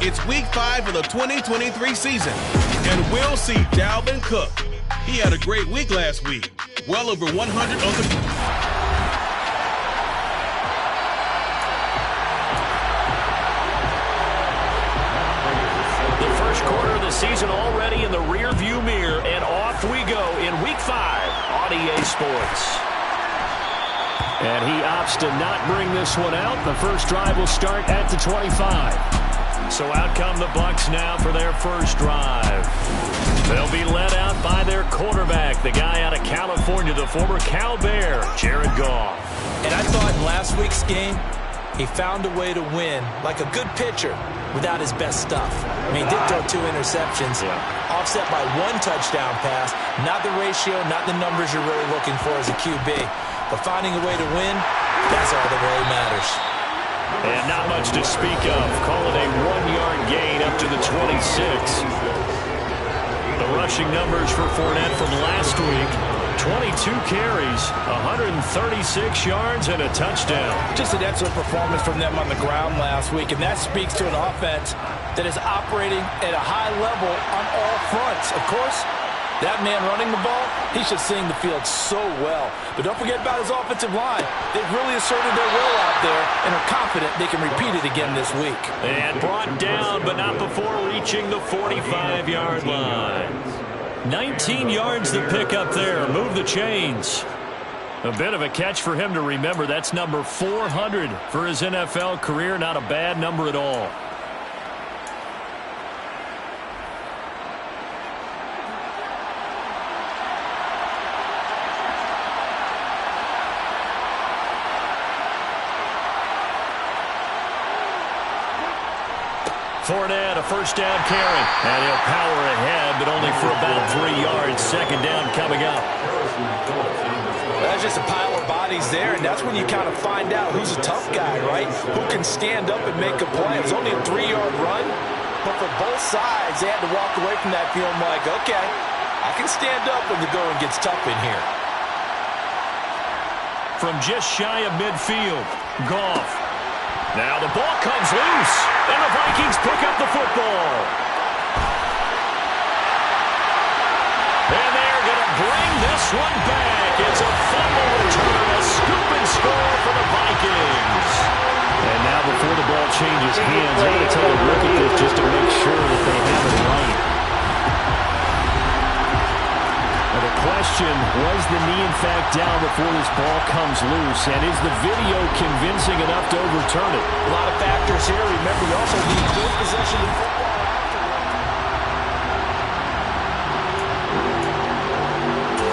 It's week 5 of the 2023 season, and we'll see Dalvin Cook. He had a great week last week, well over 100 on the... The first quarter of the season already in the rear-view mirror, and off we go in week 5 on EA Sports. And he opts to not bring this one out. The first drive will start at the 25. So out come the Bucs now for their first drive. They'll be led out by their quarterback, the guy out of California, the former Cal Bear, Jared Goff. And I thought in last week's game, he found a way to win like a good pitcher without his best stuff. I mean, he did throw 2 interceptions, offset by 1 touchdown pass. Not the ratio, not the numbers you're really looking for as a QB. But finding a way to win, that's all that really matters. And not much to speak of. Call it a 1-yard gain up to the 26. The rushing numbers for Fournette from last week: 22 carries, 136 yards, and a touchdown. Just an excellent performance from them on the ground last week, and that speaks to an offense that is operating at a high level on all fronts. Of course, that man running the ball, he's just seeing the field so well. But don't forget about his offensive line. They've really asserted their will out there and are confident they can repeat it again this week. And brought down, but not before reaching the 45-yard line. 19 yards to pick up there. Move the chains. A bit of a catch for him to remember. That's number 400 for his NFL career. Not a bad number at all. Fournette, a first down carry. And he'll power ahead, but only for about 3 yards. Second down coming up. That's just a pile of bodies there, and that's when you kind of find out who's a tough guy, right? Who can stand up and make a play. It was only a 3-yard run, but for both sides, they had to walk away from that feeling like, okay, I can stand up when the going gets tough in here. From just shy of midfield, Goff. Now the ball comes loose, and the Vikings pick up the football. And they're going to bring this one back. It's a fumble return, a scoop and score for the Vikings. And now before the ball changes hands, I'm going to take a look at this just to make sure that they have it right. Now the question, was the knee in fact down before this ball comes loose? And is the video convincing enough to overturn it? A lot of factors here. Remember, you also need good possession of football.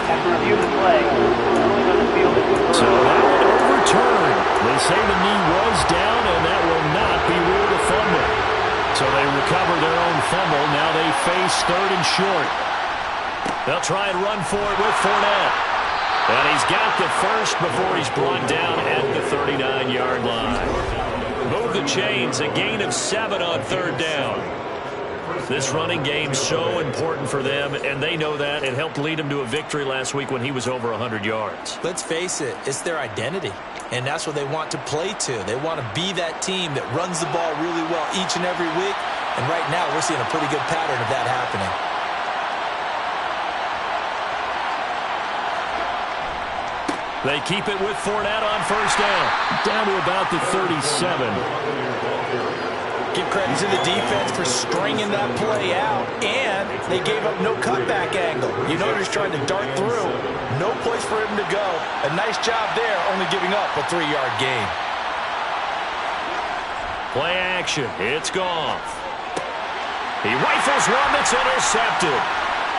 After review of the play, ruling on the field. So that one overturned. They say the knee was down, and that will not be ruled a fumble. So they recover their own fumble. Now they face 3rd and short. They'll try and run for it with Fournette. And he's got the first before he's brought down at the 39-yard line. Move the chains, a gain of 7 on 3rd down. This running game so important for them, and they know that. It helped lead them to a victory last week when he was over 100 yards. Let's face it, it's their identity, and that's what they want to play to. They want to be that team that runs the ball really well each and every week, and right now we're seeing a pretty good pattern of that happening. They keep it with Fournette on first down. Down to about the 37. Give credit to the defense for stringing that play out, and they gave up no cutback angle. You know they're just trying to dart through. No place for him to go. A nice job there, only giving up a 3-yard gain. Play action. It's Goff. He rifles one that's intercepted.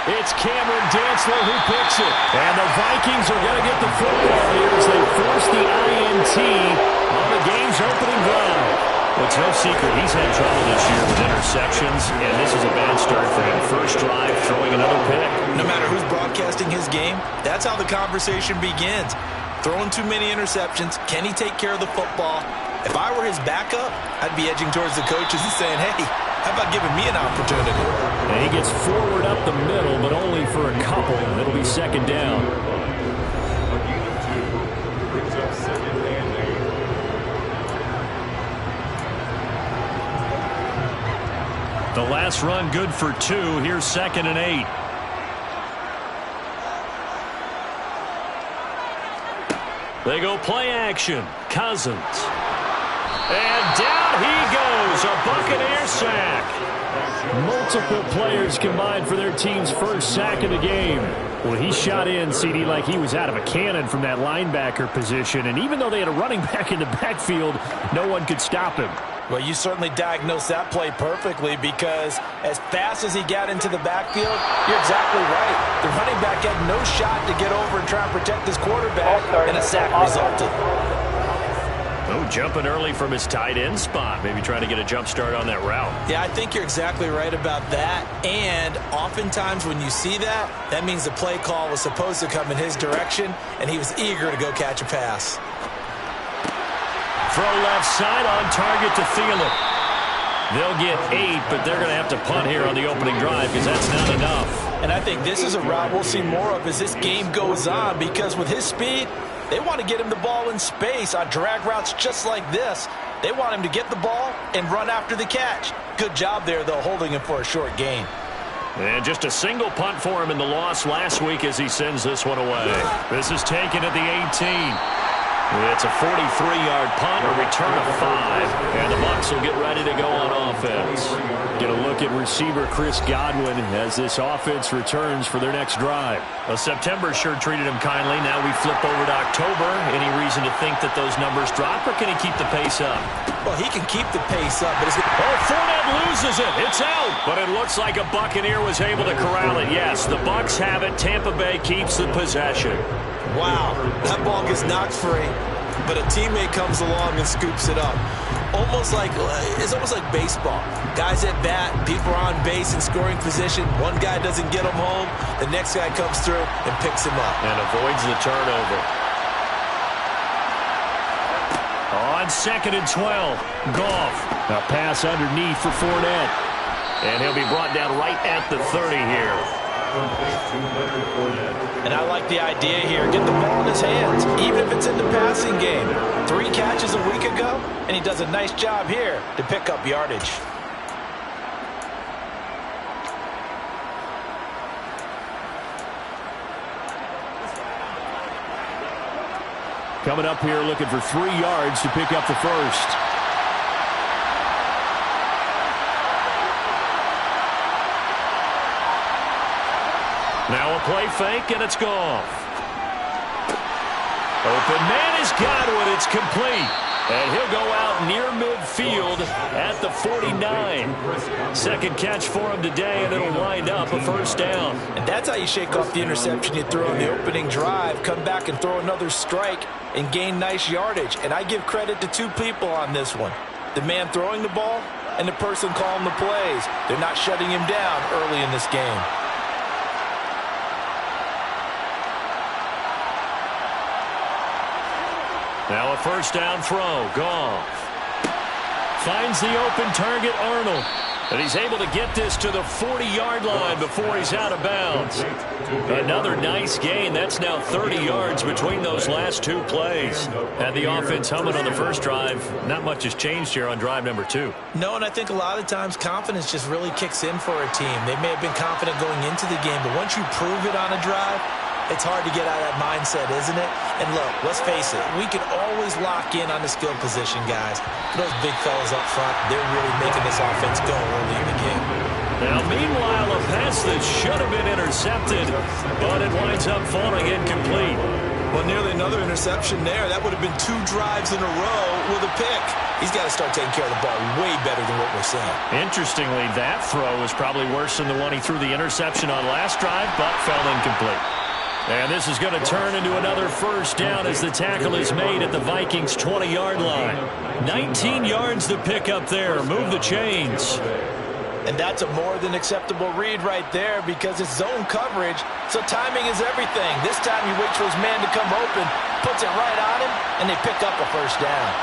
It's Cameron Dantzler who picks it. And the Vikings are going to get the football here as they force the INT on the game's opening drive. Well, it's no secret he's had trouble this year with interceptions, and this is a bad start for him. First drive, throwing another pick. No matter who's broadcasting his game, that's how the conversation begins. Throwing too many interceptions. Can he take care of the football? If I were his backup, I'd be edging towards the coaches and saying, hey, how about giving me an opportunity? And he gets forward up the middle, but only for a couple. It'll be second down. The last run good for 2. Here's 2nd and 8. They go play action. Cousins. And down he goes. A Buccaneer sack. Multiple players combined for their team's first sack of the game. Well, he shot in, CD, like he was out of a cannon from that linebacker position. And even though they had a running back in the backfield, no one could stop him. Well, you certainly diagnosed that play perfectly, because as fast as he got into the backfield, you're exactly right. The running back had no shot to get over and try and protect his quarterback, and a sack resulted. Oh, jumping early from his tight end spot. Maybe trying to get a jump start on that route. Yeah, I think you're exactly right about that. And oftentimes when you see that, that means the play call was supposed to come in his direction, and he was eager to go catch a pass. Throw left side, on target to Thielen. They'll get 8, but they're going to have to punt here on the opening drive because that's not enough. And I think this is a route we'll see more of as this game goes on, because with his speed, they want to get him the ball in space on drag routes just like this. They want him to get the ball and run after the catch. Good job there, though, holding him for a short gain. And just a single punt for him in the loss last week as he sends this one away. This is taken at the 18. It's a 43-yard punt, a return of 5, and the Bucs will get ready to go on offense. Get a look at receiver Chris Godwin as this offense returns for their next drive. Well, September sure treated him kindly. Now we flip over to October. Any reason to think that those numbers drop, or can he keep the pace up? Well, he can keep the pace up, but Fournette loses it. It's out. But it looks like a Buccaneer was able to corral it. Yes, the Bucs have it. Tampa Bay keeps the possession. Wow, that ball gets knocked free, but a teammate comes along and scoops it up. It's almost like baseball. Guys at bat, people are on base in scoring position. One guy doesn't get him home, the next guy comes through and picks him up. And avoids the turnover. On 2nd and 12, Goff. A pass underneath for Fournette. And he'll be brought down right at the 30 here. And I like the idea here. Get the ball in his hands, even if it's in the passing game. 3 catches a week ago, and he does a nice job here to pick up yardage. Coming up here looking for 3 yards to pick up the first. Now a play fake, and it's Goff. Open man is Godwin. It's complete. And he'll go out near midfield at the 49. Second catch for him today, and it'll wind up a first down. And that's how you shake off the interception you threw on the opening drive. Come back and throw another strike and gain nice yardage. And I give credit to 2 people on this one. The man throwing the ball and the person calling the plays. They're not shutting him down early in this game. Now a first down throw. Goff finds the open target, Arnold. And he's able to get this to the 40-yard line before he's out of bounds. Another nice gain. That's now 30 yards between those last 2 plays. Had the offense humming on the first drive. Not much has changed here on drive number 2. No, and I think a lot of times confidence just really kicks in for a team. They may have been confident going into the game, but once you prove it on a drive, it's hard to get out of that mindset, isn't it? And look, let's face it, we can always lock in on the skill position, guys. Those big fellas up front, they're really making this offense go early in the game. Now, meanwhile, a pass that should have been intercepted, but it winds up falling incomplete. Well, nearly another interception there. That would have been 2 drives in a row with a pick. He's got to start taking care of the ball way better than what we're seeing. Interestingly, that throw was probably worse than the one he threw the interception on last drive, but fell incomplete. And this is going to turn into another first down as the tackle is made at the Vikings' 20-yard line. 19 yards to pick up there. Move the chains. And that's a more than acceptable read right there because it's zone coverage, so timing is everything. This time he waits for his man to come open, puts it right on him, and they pick up a first down.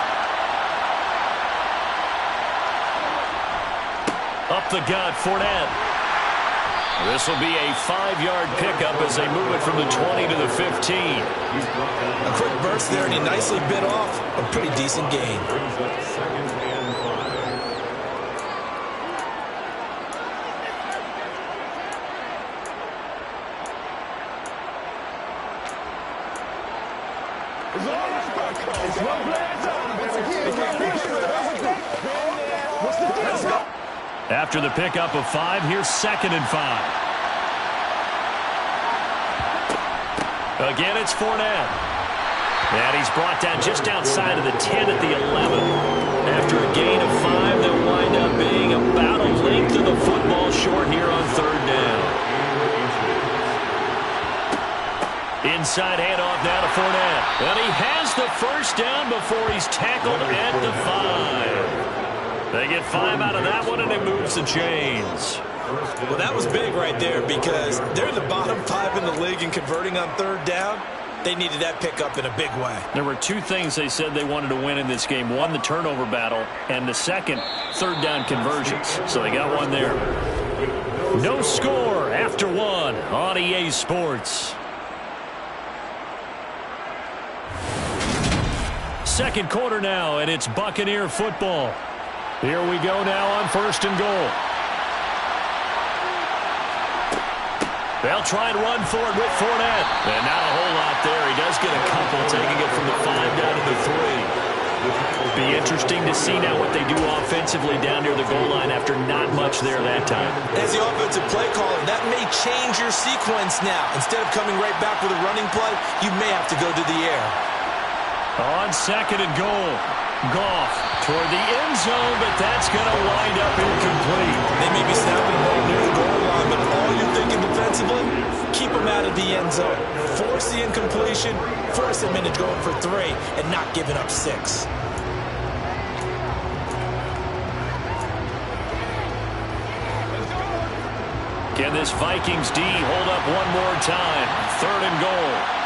Up the gut, Fournette. This will be a 5-yard pickup as they move it from the 20 to the 15. A quick burst there, and he nicely bit off a pretty decent gain. After the pickup of 5, here's 2nd and 5. Again, it's Fournette. And he's brought down just outside of the 10 at the 11. After a gain of 5, they'll wind up being about a length of the football short here on 3rd down. Inside handoff now to Fournette. And he has the 1st down before he's tackled at the 5. They get 5 out of that one, and it moves the chains. Well, that was big right there because they're in the bottom 5 in the league in converting on 3rd down. They needed that pickup in a big way. There were 2 things they said they wanted to win in this game. 1, the turnover battle, and the 2nd, 3rd down conversions. So they got 1 there. No score after 1 on EA Sports. 2nd quarter now, and it's Buccaneer football. Here we go now on 1st and goal. They'll try and run for it with Fournette. And not a whole lot there. He does get a couple, taking it from the 5 down to the 3. Be interesting to see now what they do offensively down near the goal line after not much there that time. As the offensive play caller, that may change your sequence now. Instead of coming right back with a running play, you may have to go to the air. On 2nd and goal. Goff toward the end zone, but that's going to wind up incomplete. They may be snapping the ball near the goal line, but all you're thinking defensively, keep them out of the end zone. Force the incompletion, force them into going for 3, and not giving up 6. Can this Vikings D hold up one more time? 3rd and goal.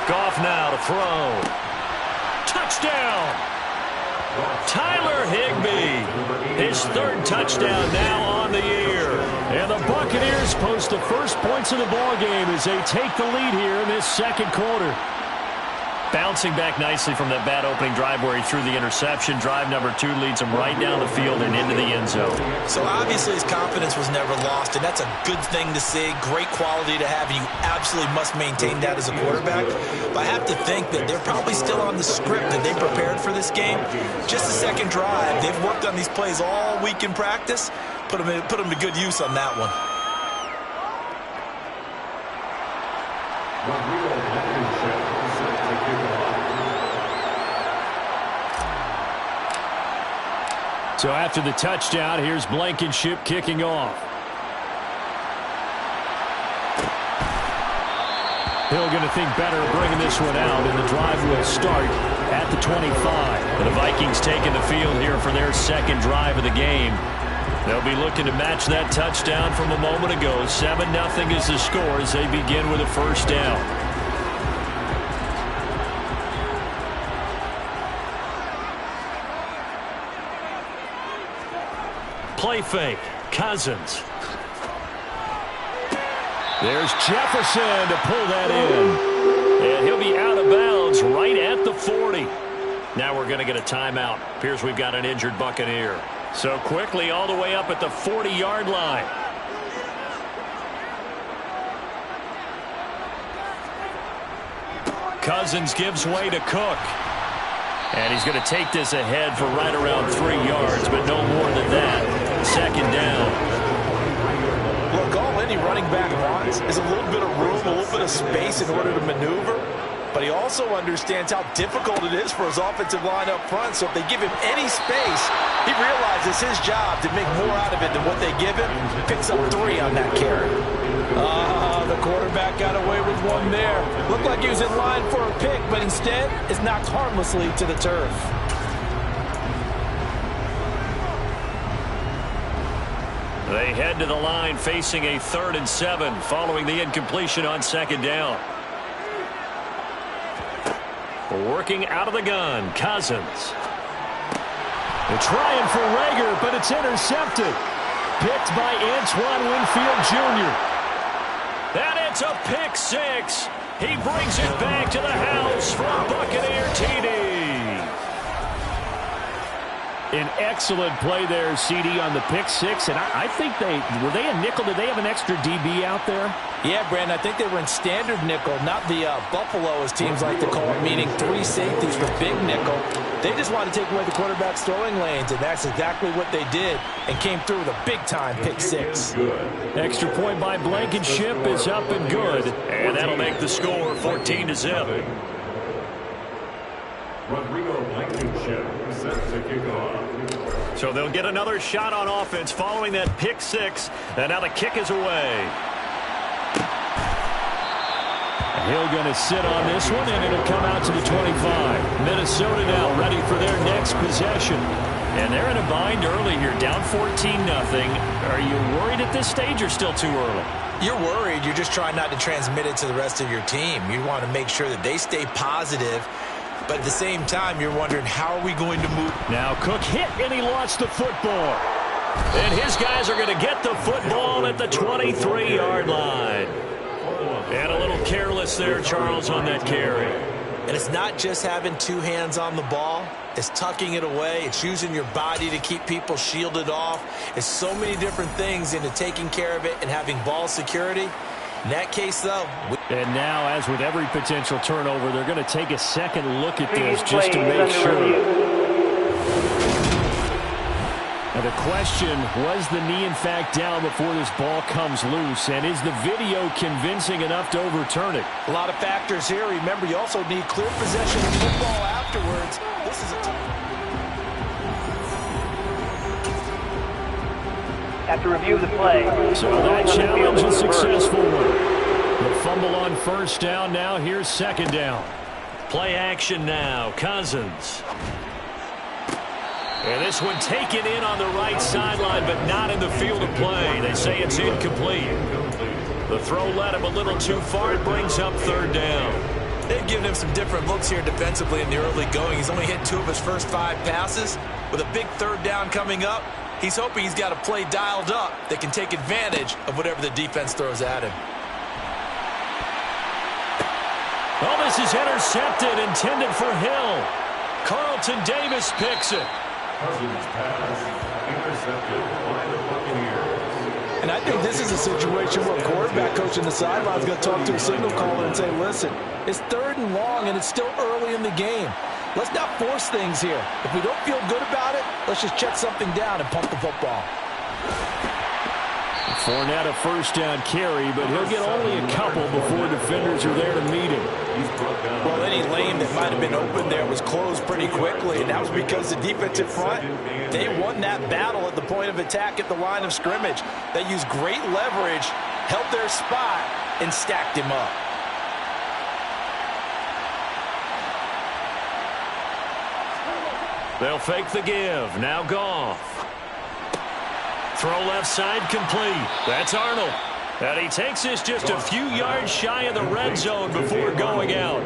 Goff now to throw. Touchdown! Tyler Higbee. His 3rd touchdown now on the year. And the Buccaneers post the first points of the ballgame as they take the lead here in this 2nd quarter. Bouncing back nicely from that bad opening drive where he threw the interception. Drive number 2 leads him right down the field and into the end zone. So obviously his confidence was never lost, and that's a good thing to see. Great quality to have, and you absolutely must maintain that as a quarterback. But I have to think that they're probably still on the script that they prepared for this game. Just the 2nd drive. They've worked on these plays all week in practice. Put them to good use on that one. So after the touchdown, here's Blankenship kicking off. Hill going to think better of bringing this one out, and the drive will start at the 25. The Vikings taking the field here for their 2nd drive of the game. They'll be looking to match that touchdown from a moment ago. 7-0 is the score as they begin with a 1st down. Play fake. Cousins. There's Jefferson to pull that in. And he'll be out of bounds right at the 40. Now we're going to get a timeout. Appears we've got an injured Buccaneer. So quickly all the way up at the 40-yard line. Cousins gives way to Cook. And he's going to take this ahead for right around 3 yards, but no more than that. 2nd down. Look, all any running back wants is a little bit of room, a little bit of space in order to maneuver. But he also understands how difficult it is for his offensive line up front. So if they give him any space, he realizes his job to make more out of it than what they give him. Picks up 3 on that carry. The quarterback got away with 1 there. Looked like he was in line for a pick, but instead is knocked harmlessly to the turf. They head to the line facing a 3rd and 7 following the incompletion on 2nd down. Working out of the gun, Cousins. They're trying for Rager, but it's intercepted. Picked by Antoine Winfield Jr. And it's a pick 6. He brings it back to the house from Buccaneer TD. An excellent play there, CD, on the pick six. And I think were they a nickel? Did they have an extra DB out there? Yeah, Brandon, I think they were in standard nickel, not the Buffalo, as teams like to call it, meaning 3 safeties with big nickel. They just wanted to take away the quarterback's throwing lanes, and that's exactly what they did, and came through with a big-time pick six. Extra point by Blankenship is up and good, and that'll make the score 14-0. Rodrigo Blankenship sets the kickoff. So they'll get another shot on offense following that pick six, and now the kick is away. Hill going to sit on this one, and it'll come out to the 25. Minnesota now ready for their next possession. And they're in a bind early here, down 14-0. Are you worried at this stage or still too early? You're worried. You're just trying not to transmit it to the rest of your team. You want to make sure that they stay positive, but at the same time, you're wondering, how are we going to move? Now Cook hit, and he lost the football. And his guys are going to get the football at the 23-yard line. And a little careless there, Charles, on that carry. And it's not just having 2 hands on the ball. It's tucking it away. It's using your body to keep people shielded off. It's so many different things into taking care of it and having ball security. In that case, though. And now, as with every potential turnover, they're going to take a second look at this just to make sure. Now the question, was the knee in fact down before this ball comes loose? And is the video convincing enough to overturn it? A lot of factors here. Remember, you also need clear possession of football afterwards. This is After review of the play. So that challenge is successful. The fumble on first down. Now here's second down. Play action now. Cousins. And this one taken in on the right sideline, but not in the field of play. They say it's incomplete. The throw led him a little too far. It brings up third down. They've given him some different looks here defensively in the early going. He's only hit 2 of his first 5 passes. With a big third down coming up, he's hoping he's got a play dialed up that can take advantage of whatever the defense throws at him. Oh, this is intercepted, intended for Hill. Carlton Davis picks it. Cousins pass intercepted by the Buccaneers. And I think this is a situation where a quarterback coach in the sideline is going to talk to a signal caller and say, listen, it's 3rd and long, and it's still early in the game. Let's not force things here. If we don't feel good about it, let's just check something down and pump the football. Fournette a first down carry, but he'll get only a couple before defenders are there to meet him. Well, any lane that might have been open there was closed pretty quickly, and that was because the defensive front, they won that battle at the point of attack at the line of scrimmage. They used great leverage, held their spot, and stacked him up. They'll fake the give. Now Goff. Throw left side complete. That's Arnold. And he takes this just a few yards shy of the red zone before going out.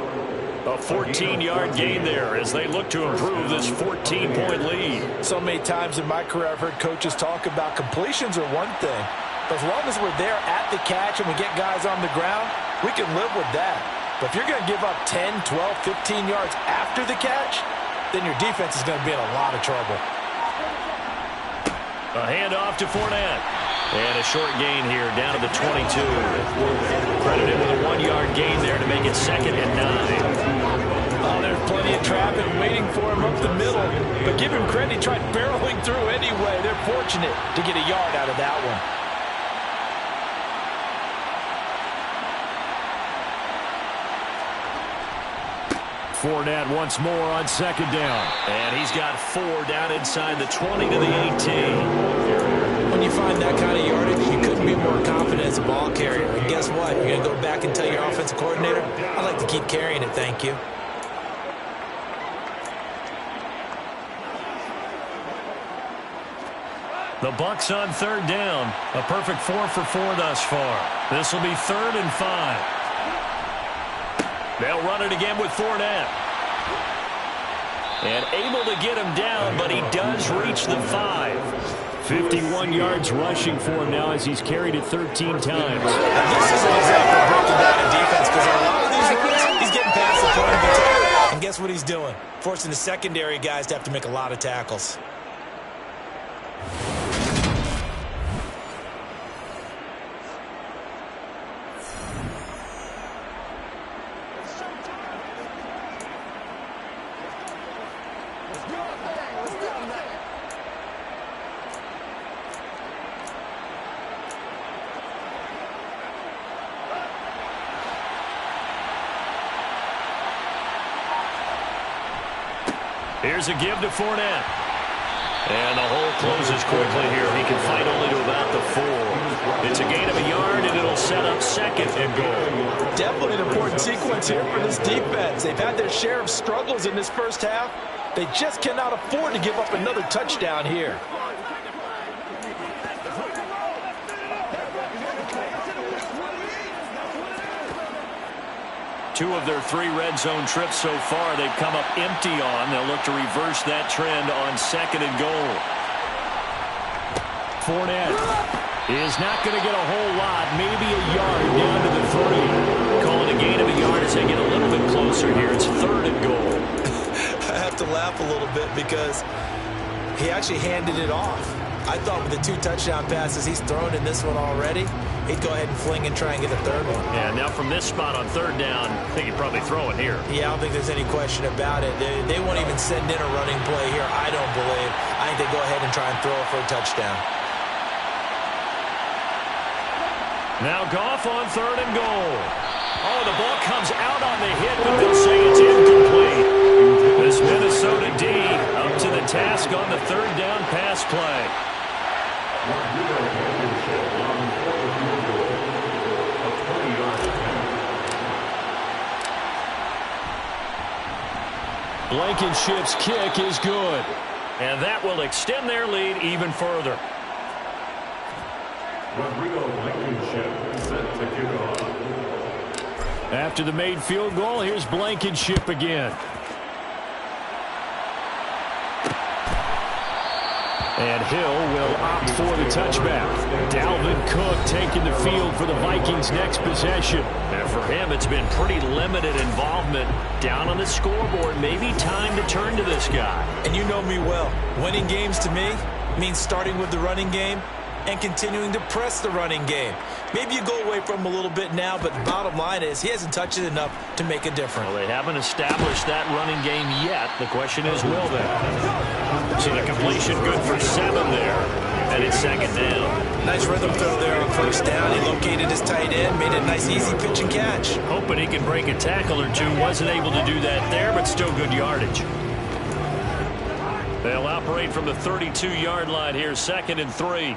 A 14-yard gain there as they look to improve this 14-point lead. So many times in my career I've heard coaches talk about completions are one thing. But as long as we're there at the catch and we get guys on the ground, we can live with that. But if you're going to give up 10, 12, 15 yards after the catch, then your defense is going to be in a lot of trouble. A handoff to Fournette. And a short gain here down to the 22. Credited with a 1-yard gain there to make it 2nd and 9. Oh, there's plenty of traffic waiting for him up the middle. But give him credit, he tried barreling through anyway. They're fortunate to get a yard out of that one. Fournette once more on second down. And he's got 4 down inside the 20 to the 18. When you find that kind of yardage, you couldn't be more confident as a ball carrier. And guess what? You're going to go back and tell your offensive coordinator, I'd like to keep carrying it, thank you. The Bucs on third down. A perfect 4 for 4 thus far. This will be 3rd and 5. They'll run it again with Fournette. And able to get him down, but he does reach the 5. 51 yards rushing for him now as he's carried it 13 times. This is an example of breaking down in defense because on a lot of these runs, he's getting past the point of attack. And guess what he's doing? Forcing the secondary guys to have to make a lot of tackles. Here's a give to Fournette. And the hole closes quickly here. He can fight only to about the 4. It's a gain of a yard, and it'll set up second and goal. Definitely an important sequence here for this defense. They've had their share of struggles in this first half. They just cannot afford to give up another touchdown here. Two of their 3 red zone trips so far, they've come up empty on. They'll look to reverse that trend on second and goal. Fournette is not going to get a whole lot, maybe a yard down to the 3. Calling a gain of a yard as they get a little bit closer here. It's third and goal. I have to laugh a little bit because he actually handed it off. I thought with the 2 touchdown passes he's thrown in this one already, he'd go ahead and fling and try and get a third one. Yeah, now from this spot on third down, I think he'd probably throw it here. Yeah, I don't think there's any question about it. They won't even send in a running play here, I don't believe. I think they go ahead and try and throw it for a touchdown. Now Goff on third and goal. Oh, the ball comes out on the hit, but they'll say it's incomplete. This Minnesota D up to the task on the third down pass play. Blankenship's kick is good. And that will extend their lead even further. Set to kick off. After the made field goal, here's Blankenship again. And Hill will opt for the touchback. Dalvin Cook taking the field for the Vikings' next possession. And for him, it's been pretty limited involvement down on the scoreboard. Maybe time to turn to this guy. And you know me well. Winning games to me means starting with the running game and continuing to press the running game. Maybe you go away from him a little bit now, but the bottom line is he hasn't touched it enough to make a difference. Well, they haven't established that running game yet. The question is, will they? So the completion good for 7 there, and it's second down. Nice rhythm throw there on first down. He located his tight end, made it a nice easy pitch and catch. Hoping he can break a tackle or two. Wasn't able to do that there, but still good yardage. They'll operate from the 32-yard line here, second and 3.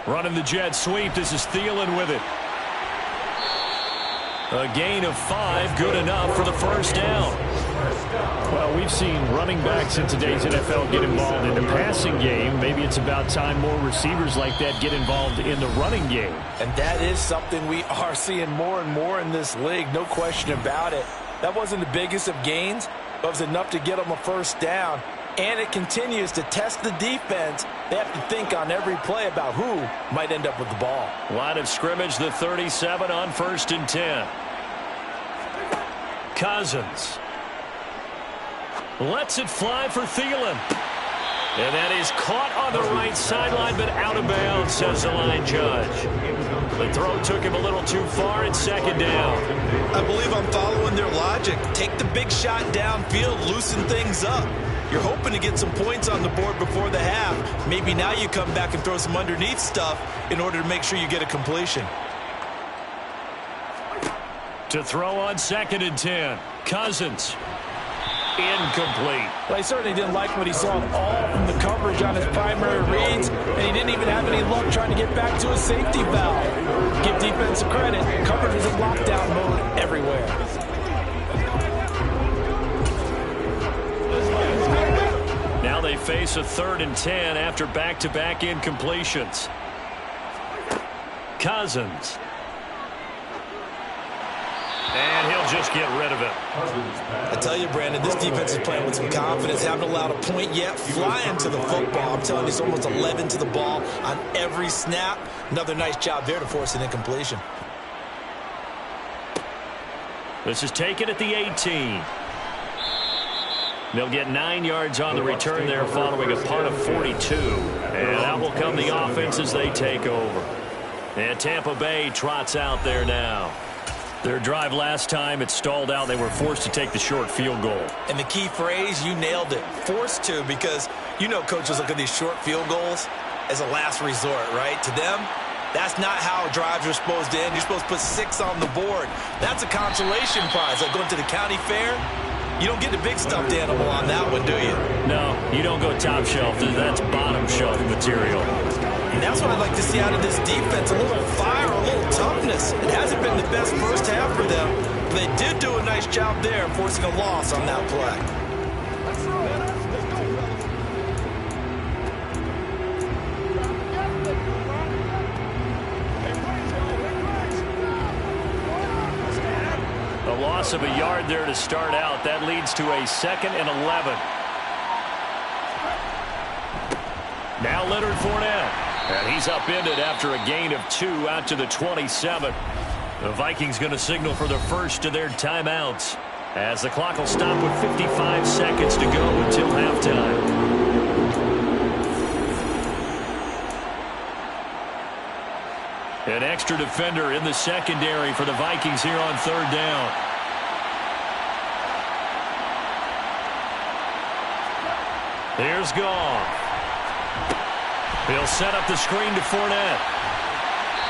Running the jet sweep. This is Thielen with it. A gain of 5, good enough for the first down. Well, we've seen running backs in today's NFL get involved in the passing game. Maybe it's about time more receivers like that get involved in the running game. And that is something we are seeing more and more in this league, no question about it. That wasn't the biggest of gains, but it was enough to get them a first down. And it continues to test the defense. They have to think on every play about who might end up with the ball. Line of scrimmage, the 37 on 1st and 10. Cousins lets it fly for Thielen. And that is caught on the right sideline, but out of bounds, says the line judge. The throw took him a little too far. It's second down. I believe I'm following their logic. Take the big shot downfield, loosen things up. You're hoping to get some points on the board before the half. Maybe now you come back and throw some underneath stuff in order to make sure you get a completion. To throw on 2nd and 10. Cousins. Incomplete. Well, he certainly didn't like what he saw all from the coverage on his primary reads, and he didn't even have any luck trying to get back to his safety valve. Give defense credit. Coverage is in lockdown mode everywhere. Now they face a 3rd and 10 after back-to-back incompletions. Cousins. And he'll just get rid of it. I tell you, Brandon, this defense is playing with some confidence. Haven't allowed a point yet. Flying to the football. I'm telling you, it's almost 11 to the ball on every snap. Another nice job there to force an incompletion. This is taken at the 18. They'll get 9 yards on the return there following a punt of 42. And out will come the offense as they take over. And Tampa Bay trots out there now. Their drive last time, it stalled out. They were forced to take the short field goal. And the key phrase, you nailed it. Forced to, because you know coaches look at these short field goals as a last resort, right? To them, That's not how drives are supposed to end. You're supposed to put 6 on the board. That's a consolation prize. Like going to the county fair, you don't get the big stuffed animal on that one, do you? No, you don't go top shelf. That's bottom shelf material. And that's what I'd like to see out of this defense, a little fire, a little toughness. It hasn't been the best first half for them, but they did do a nice job there forcing a loss on that play. A loss of a yard there to start out. That leads to a 2nd and 11. Now Leonard Fournette. And he's upended after a gain of 2 out to the 27. The Vikings going to signal for the first of their timeouts, as the clock will stop with 55 seconds to go until halftime. An extra defender in the secondary for the Vikings here on 3rd down. Here's Goff. He'll set up the screen to Fournette.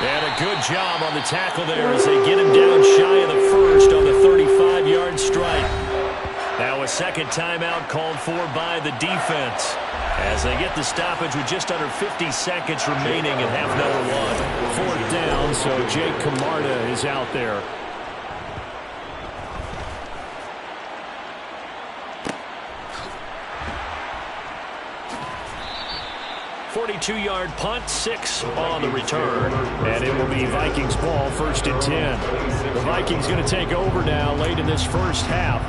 And a good job on the tackle there as they get him down shy of the first on the 35-yard strike. Now a second timeout called for by the defense, as they get the stoppage with just under 50 seconds remaining in half number 1. 4th down, so Jake Camarda is out there. 42-yard punt, 6 on the return. And it will be Vikings ball, 1st and 10. The Vikings going to take over now late in this first half.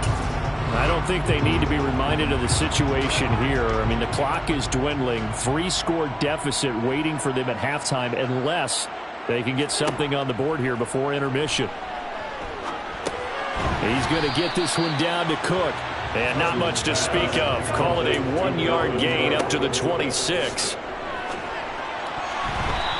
I don't think they need to be reminded of the situation here. I mean, the clock is dwindling. 3-score deficit waiting for them at halftime unless they can get something on the board here before intermission. He's going to get this one down to Cook. And not much to speak of. Call it a 1-yard gain up to the 26.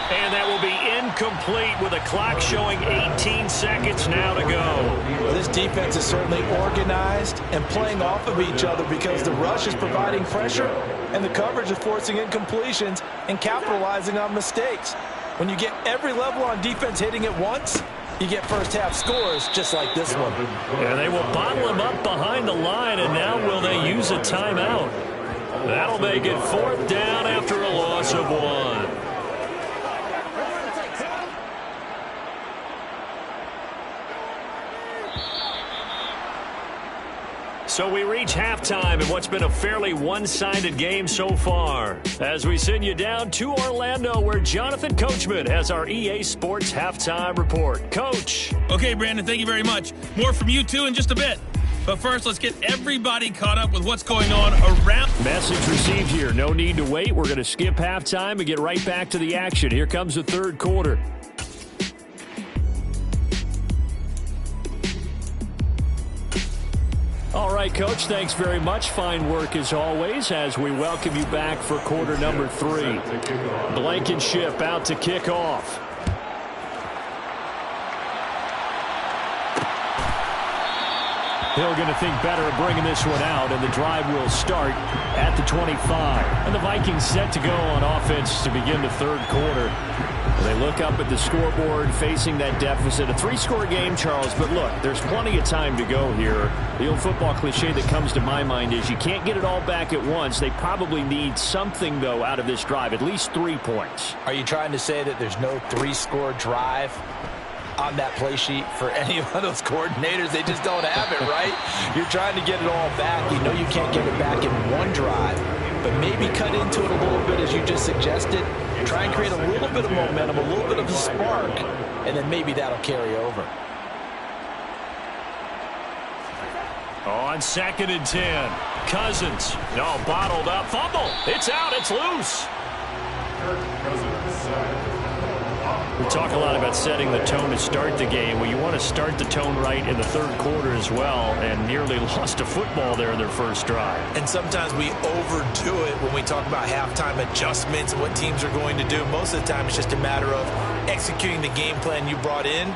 And that will be incomplete with a clock showing 18 seconds now to go. Well, this defense is certainly organized and playing off of each other because the rush is providing pressure and the coverage is forcing incompletions and capitalizing on mistakes. When you get every level on defense hitting at once, you get first half scores just like this one. And they will bottle him up behind the line, and now will they use a timeout? That'll make it 4th down after a loss of 1. So we reach halftime in what's been a fairly one-sided game so far, as we send you down to Orlando, where Jonathan Coachman has our EA Sports Halftime Report. Coach. Okay, Brandon, thank you very much. More from you, too, in just a bit. But first, let's get everybody caught up with what's going on around. Message received here. No need to wait. We're going to skip halftime and get right back to the action. Here comes the 3rd quarter. All right, Coach, thanks very much. Fine work as always as we welcome you back for quarter number 3. Blankenship out to kick off. Hill going to think better of bringing this one out, and the drive will start at the 25. And the Vikings set to go on offense to begin the 3rd quarter. They look up at the scoreboard, facing that deficit. A 3-score game, Charles, but look, there's plenty of time to go here. The old football cliche that comes to my mind is you can't get it all back at once. They probably need something, though, out of this drive, at least 3 points. Are you trying to say that there's no 3-score drive on that play sheet for any of those coordinators? They just don't have it, right? You're trying to get it all back. You know you can't get it back in one drive, but maybe cut into it a little bit as you just suggested. Try and create a little bit of momentum, a little bit of a spark, and then maybe that'll carry over. On 2nd and 10, Cousins. No, bottled up. Fumble. It's out. It's loose. We talk a lot about setting the tone to start the game. Well, you want to start the tone right in the 3rd quarter as well, and nearly lost a football there in their first drive. And sometimes we overdo it when we talk about halftime adjustments and what teams are going to do. Most of the time, it's just a matter of executing the game plan you brought in.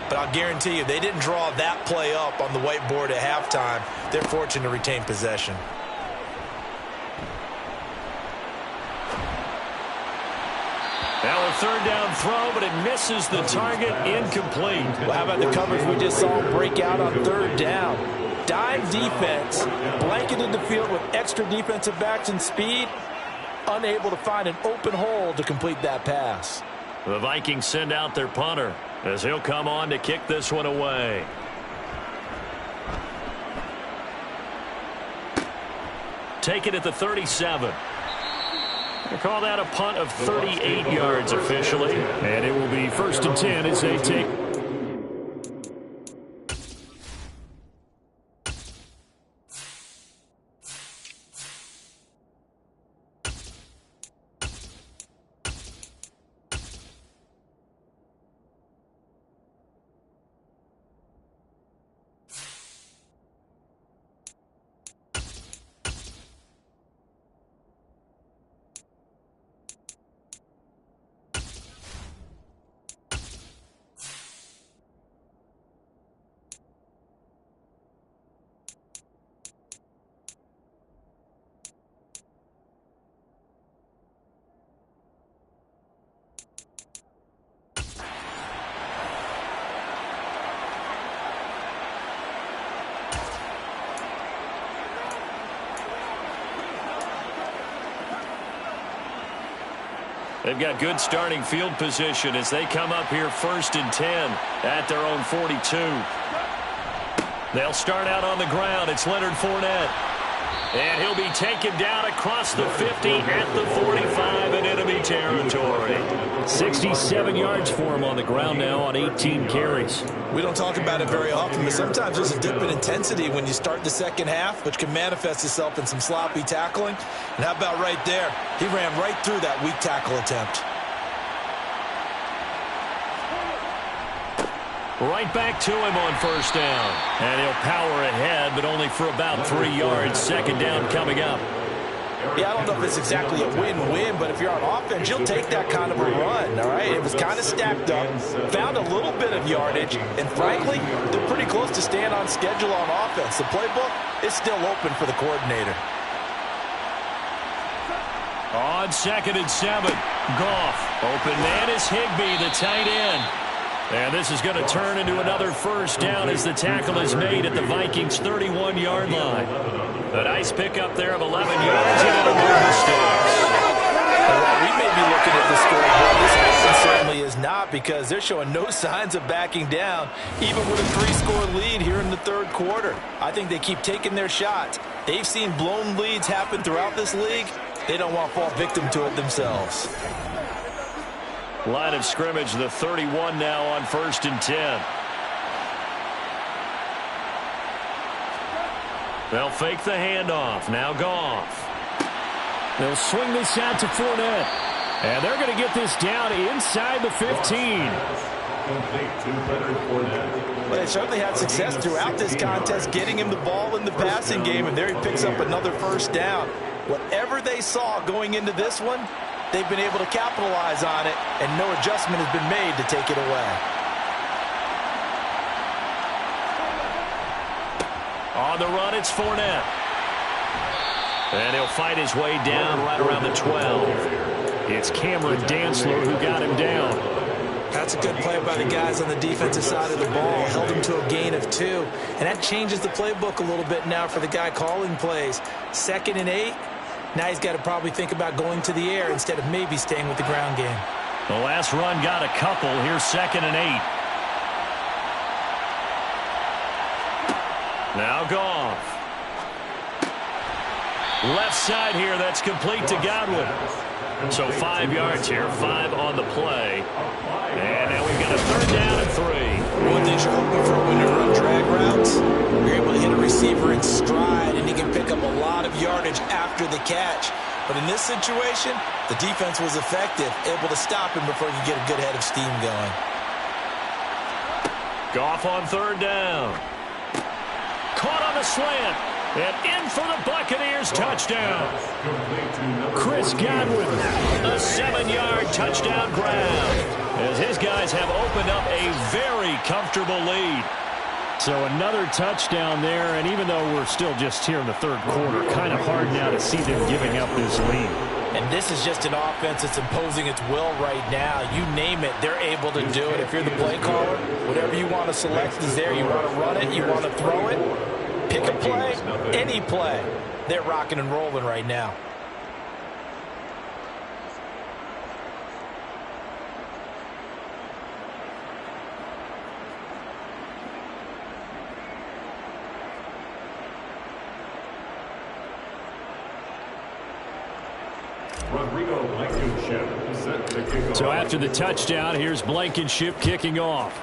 But I'll guarantee you, they didn't draw that play up on the whiteboard at halftime. They're fortunate to retain possession. Now a third down throw, but it misses the target, incomplete. Well, how about the coverage we just saw break out on third down? Dime defense, blanketed the field with extra defensive backs and speed, unable to find an open hole to complete that pass. The Vikings send out their punter as he'll come on to kick this one away. Take it at the 37. They call that a punt of 38 yards officially. And it will be 1st and 10 as they take. They've got good starting field position as they come up here 1st and 10 at their own 42. They'll start out on the ground. It's Leonard Fournette. And he'll be taken down across the 50 at the 45 in enemy territory. 67 yards for him on the ground now on 18 carries. We don't talk about it very often, but sometimes there's a dip in intensity when you start the second half, which can manifest itself in some sloppy tackling. And how about right there? He ran right through that weak tackle attempt. Right back to him on 1st down. And he'll power ahead, but only for about 3 yards. 2nd down coming up. Yeah, I don't know if it's exactly a win-win, but if you're on offense, you'll take that kind of a run, all right? It was kind of stacked up, found a little bit of yardage, and frankly, they're pretty close to staying on schedule on offense. The playbook is still open for the coordinator. On 2nd and 7, Goff. Open man is Higbee, the tight end. And this is going to turn into another 1st down as the tackle is made at the Vikings' 31-yard line. A nice pickup there of 11 yards and it'll move the sticks. We may be looking at the scoreboard. This offense certainly is not, because they're showing no signs of backing down, even with a 3-score lead here in the 3rd quarter. I think they keep taking their shots. They've seen blown leads happen throughout this league. They don't want to fall victim to it themselves. Line of scrimmage, the 31 now on 1st and 10. They'll fake the handoff. Now Goff. They'll swing this out to Fournette. And they're going to get this down inside the 15. Well, they certainly had success throughout this contest getting him the ball in the passing game, and there he picks up another 1st down. Whatever they saw going into this one, they've been able to capitalize on it, and no adjustment has been made to take it away. On the run, it's Fournette. And he'll fight his way down right around the 12. It's Cameron Dantzler who got him down. That's a good play by the guys on the defensive side of the ball. Held him to a gain of 2. And that changes the playbook a little bit now for the guy calling plays. 2nd and 8. Now he's got to probably think about going to the air instead of maybe staying with the ground game. The last run got a couple. Here's 2nd and 8. Now Goff. Left side here. That's complete to Godwin. So 5 yards here. 5 on the play. And now we've got a 3rd down and 3. One thing you're hoping for when you run drag routes, you're able to hit a receiver in stride, and he can pick up a lot of yardage after the catch. But in this situation, the defense was effective, able to stop him before he could get a good head of steam going. Goff on 3rd down. Caught on the slant. And in for the Buccaneers touchdown. Chris Godwin. A 7-yard touchdown grab, as his guys have opened up a very comfortable lead. So another touchdown there, and even though we're still just here in the 3rd quarter, kind of hard now to see them giving up this lead. And this is just an offense that's imposing its will right now. You name it, they're able to do it. If you're the play caller, whatever you want to select is there. You want to run it, you want to throw it, pick a play, any play. They're rocking and rolling right now. So after the touchdown, here's Blankenship kicking off.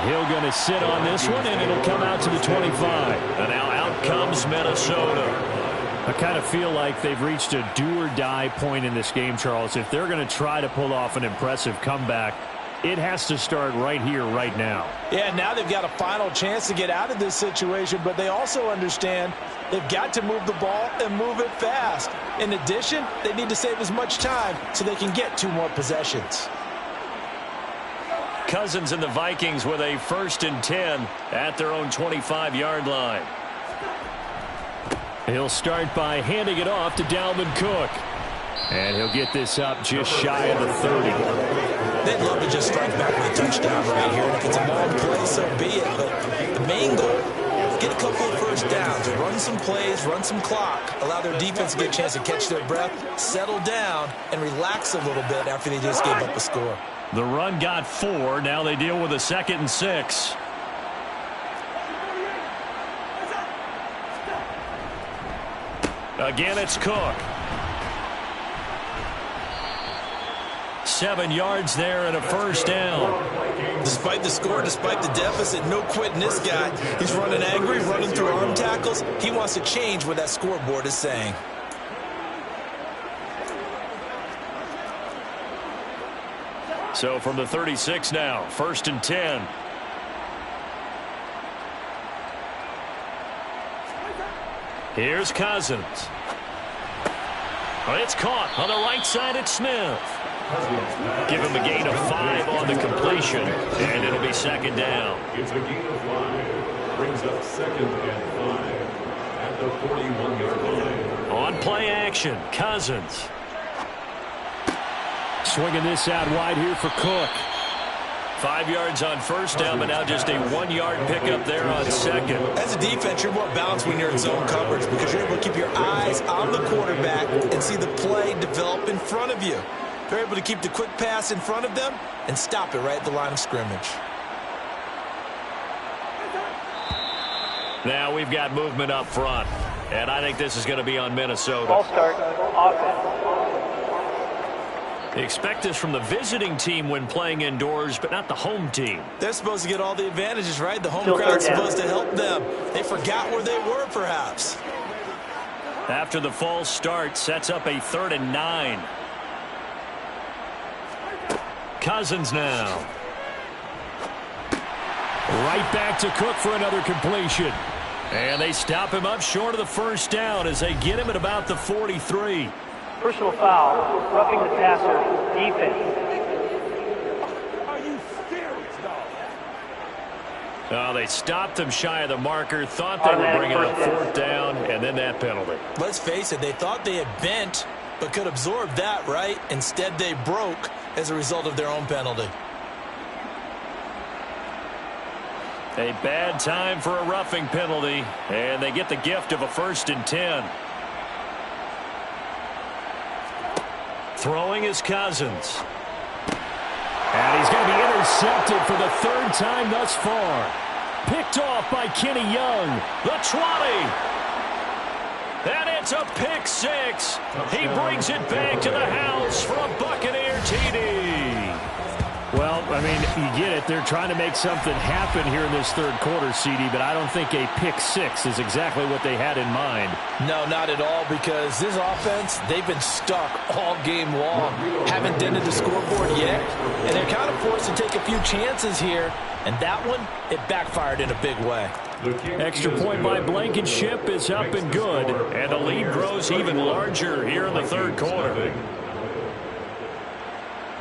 He'll going to sit on this one, and it'll come out to the 25. And now out comes Minnesota. I kind of feel like they've reached a do-or-die point in this game, Charles. If they're going to try to pull off an impressive comeback, it has to start right here, right now. Yeah, now they've got a final chance to get out of this situation, but they also understand they've got to move the ball and move it fast. In addition, they need to save as much time so they can get 2 more possessions. Cousins and the Vikings with a 1st and 10 at their own 25-yard line. He'll start by handing it off to Dalvin Cook. And he'll get this up just shy of the 30. They'd love to just strike back with a touchdown right here. And if it's a long play, so be it. But the main goal, get a couple of first downs, run some plays, run some clock, allow their defense to get a chance to catch their breath, settle down, and relax a little bit after they just gave up a score. The run got 4. Now they deal with a 2nd and 6. Again, it's Cook. 7 yards there and a 1st down. Despite the score, despite the deficit, no quitting this guy. He's running angry, running through arm tackles. He wants to change what that scoreboard is saying. So from the 36 now, 1st and 10. Here's Cousins. Oh, it's caught on the right side at Smith. Give him a gain of 5 on the completion, and it'll be 2nd down. It's a gain of 5. Brings up 2nd and 5 at the 41-yard line. On play action, Cousins. Swinging this out wide here for Cook. 5 yards on 1st down, but now just a 1-yard pickup there on 2nd. As a defense, you're more balanced when you're in zone coverage because you're able to keep your eyes on the quarterback and see the play develop in front of you. They're able to keep the quick pass in front of them and stop it right at the line of scrimmage. Now we've got movement up front, and I think this is going to be on Minnesota. Ball start, offense. Expect this from the visiting team when playing indoors, but not the home team. They're supposed to get all the advantages, right? The home Still crowd's third down. supposed to help them. They forgot where they were, perhaps. After the false start, sets up a 3rd and 9. Cousins now. Right back to Cook for another completion. And they stop him up short of the 1st down as they get him at about the 43. Personal foul, roughing the passer, defense. Oh, they stopped him shy of the marker, thought they were bringing up 4th down, and then that penalty. Let's face it, they thought they had bent, but could absorb that, right? Instead, they broke as a result of their own penalty. A bad time for a roughing penalty, and they get the gift of a 1st and 10. Throwing is Cousins. And he's going to be intercepted for the 3rd time thus far. Picked off by Kenny Young. The 20. And it's a pick 6. He brings it back to the house for a Buccaneer TD. Well, I mean, you get it. They're trying to make something happen here in this 3rd quarter, CD, but I don't think a pick 6 is exactly what they had in mind. No, not at all, because this offense, they've been stuck all game long. Haven't dented the scoreboard yet, and they're kind of forced to take a few chances here, and that one, it backfired in a big way. Extra point by Blankenship is up and good, and the lead grows even larger here in the 3rd quarter.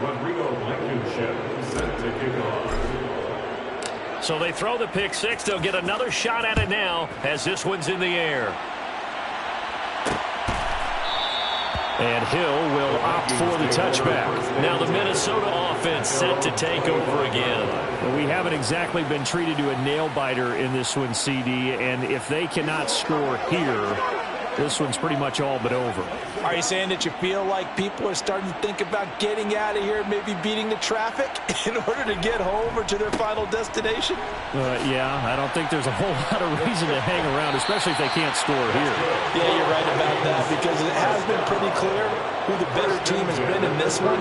Rodrigo Blankenship set to kick off. So they throw the pick 6. They'll get another shot at it now as this one's in the air. And Hill will opt for the touchback. Now the Minnesota offense set to take over again. Well, we haven't exactly been treated to a nail-biter in this one, CD, and if they cannot score here, this one's pretty much all but over. Are you saying that you feel like people are starting to think about getting out of here, maybe beating the traffic in order to get home or to their final destination? Yeah, I don't think there's a whole lot of reason to hang around, especially if they can't score here. Yeah, you're right about that, because it has been pretty clear who the better team has been in this one.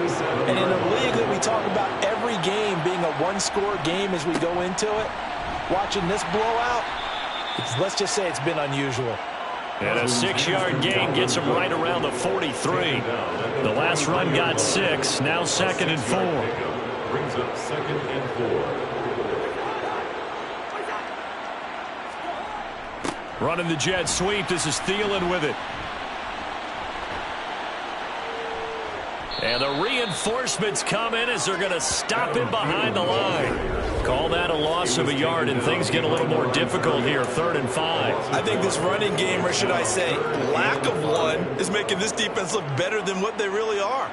And in a league that we talk about every game being a one-score game as we go into it, watching this blowout, let's just say it's been unusual. And a 6-yard gain gets him right around the 43. The last run got 6, now 2nd and 4. Brings up 2nd and 4. Running the jet sweep, this is Thielen with it. And the reinforcements come in as they're going to stop him behind the line. Call that a loss of a yard, and things get a little more difficult here, 3rd and 5. I think this running game, or should I say lack of one, is making this defense look better than what they really are.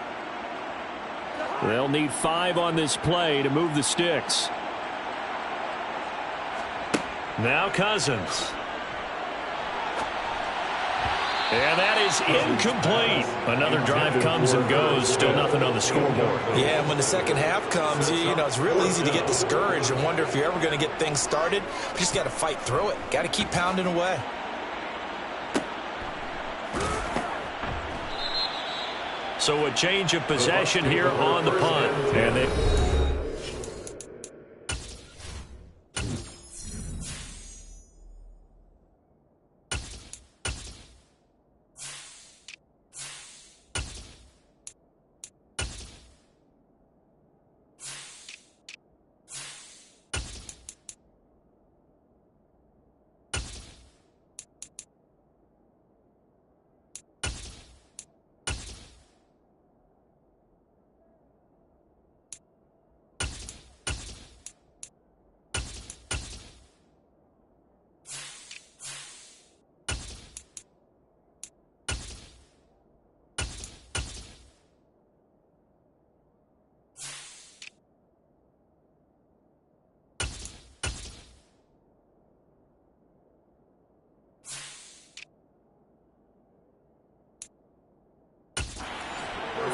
They'll need 5 on this play to move the sticks. Now Cousins. And that is incomplete. Another drive comes and goes. Still nothing on the scoreboard. Yeah, and when the second half comes, you know, it's real easy to get discouraged and wonder if you're ever going to get things started. You just got to fight through it. Got to keep pounding away. So a change of possession here on the punt. And they...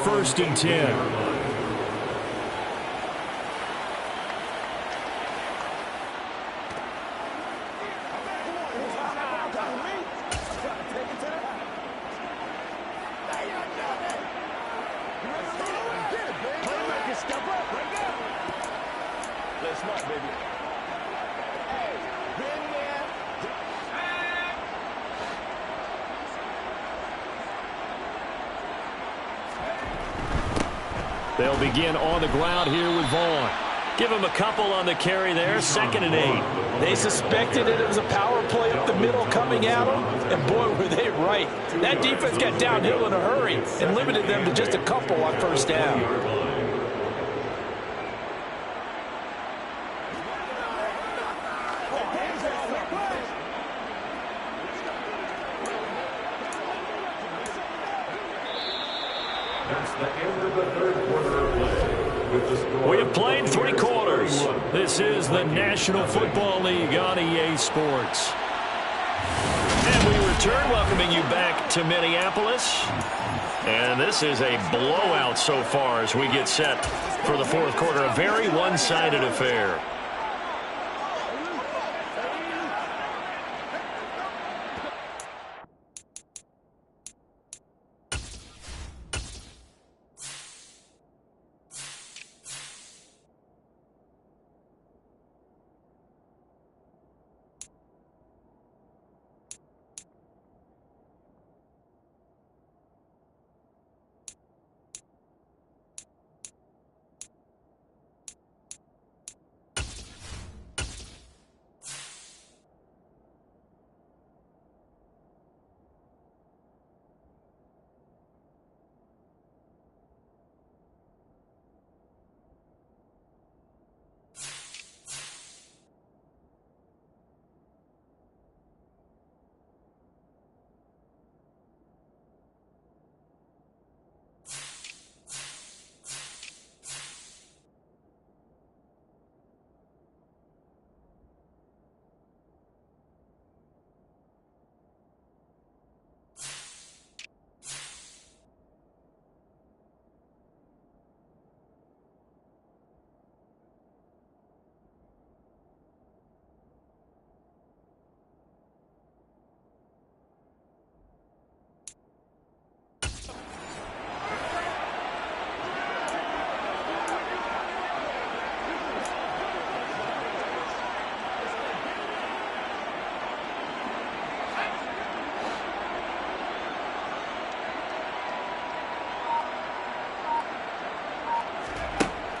First and 10. They'll begin on the ground here with Vaughn. Give him a couple on the carry there, 2nd and 8. They suspected it was a power play up the middle coming at them, and boy, were they right. That defense got downhill in a hurry and limited them to just a couple on first down. We have played 3 quarters. This is the National Football League on EA Sports. And we return, welcoming you back to Minneapolis. And this is a blowout so far as we get set for the 4th quarter. A very one-sided affair.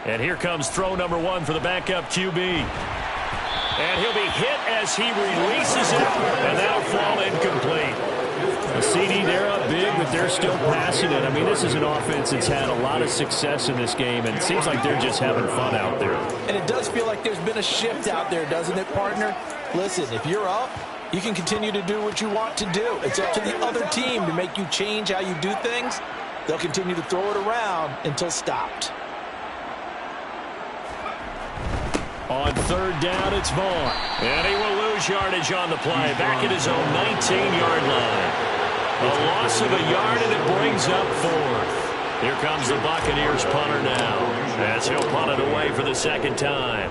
And here comes throw number 1 for the backup QB. And he'll be hit as he releases it, and that'll fall incomplete. The CD, they're up big, but they're still passing it. I mean, this is an offense that's had a lot of success in this game, and it seems like they're just having fun out there. And it does feel like there's been a shift out there, doesn't it, partner? Listen, if you're up, you can continue to do what you want to do. It's up to the other team to make you change how you do things. They'll continue to throw it around until stopped. On third down, it's Vaughn. And he will lose yardage on the play, back at his own 19-yard line. A loss of a yard, and it brings up 4th. Here comes the Buccaneers punter now, as he'll punt it away for the second time.